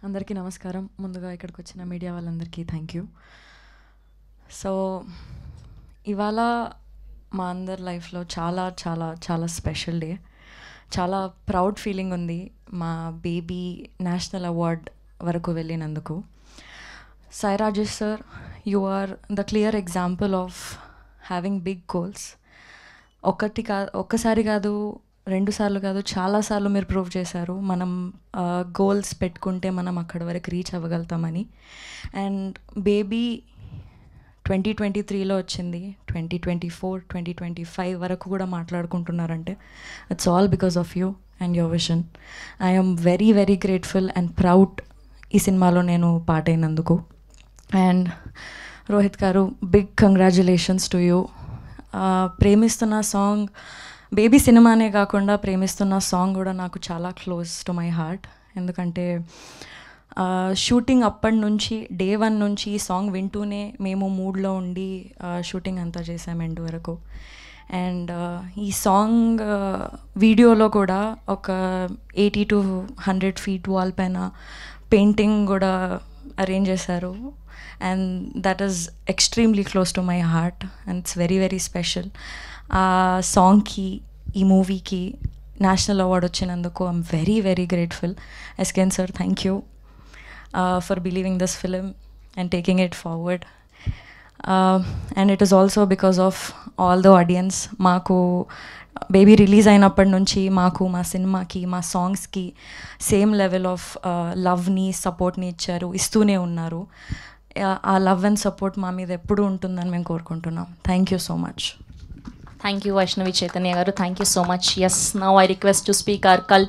అందరికీ నమస్కారం. ముందుగా ఇక్కడికి వచ్చిన మీడియా వాళ్ళందరికీ థ్యాంక్ యూ. సో ఇవాళ మా అందరి లైఫ్లో చాలా చాలా చాలా స్పెషల్ డే. చాలా ప్రౌడ్ ఫీలింగ్ ఉంది మా బేబీ నేషనల్ అవార్డ్ వరకు వెళ్ళినందుకు. Sai Rajesh sir, you are the clear example of having big goals. ఒక్కసారి కాదు, 2 సార్లు కాదు, చాలాసార్లు మీరు ప్రూవ్ చేశారు మనం గోల్స్ పెట్టుకుంటే మనం అక్కడి వరకు రీచ్ అవ్వగలుగుతామని. అండ్ బేబీ 2023లో వచ్చింది, 2024, 2025 వరకు కూడా మాట్లాడుకుంటున్నారంటే it's all because of you and your vision. I'm very very grateful and proud ఈ సినిమాలో నేను పార్ట్ అయినందుకు. And Rohit garu, big congratulations to you. Premisthunna song Baby సినిమానే కాకుండా ప్రేమిస్తున్న సాంగ్ కూడా నాకు చాలా క్లోజ్ టు మై హార్ట్. ఎందుకంటే షూటింగ్ అప్పటి నుంచి డే 1 నుంచి ఈ సాంగ్ వింటూనే మేము మూడ్లో ఉండి షూటింగ్ అంతా చేసాం ఎండ్ వరకు. అండ్ ఈ సాంగ్ వీడియోలో కూడా ఒక 80 to 100 feet వాల్ పైన పెయింటింగ్ కూడా అరేంజ్ చేశారు. And that is extremely close to my heart and it's very very special. ఆ సాంగ్కి, ఈ మూవీకి నేషనల్ అవార్డ్ వచ్చినందుకు I'm very very grateful. SKN sir, thank you for believing this film and taking it forward. And it is also because of all the audience. మాకు Baby release అయినప్పటి నుంచి మాకు, మా సినిమాకి, మా సాంగ్స్కి సేమ్ లెవెల్ ఆఫ్ లవ్ని, సపోర్ట్ని ఇస్తూనే ఉన్నారు. ఆ లవ్ అండ్ సపోర్ట్ మా మీద ఎప్పుడూ ఉంటుందని మేము కోరుకుంటున్నాం. Thank you so much. Thank you, Vaishnavi Chaitanya garu. Thank you so much. Yes, now I request to speak our cult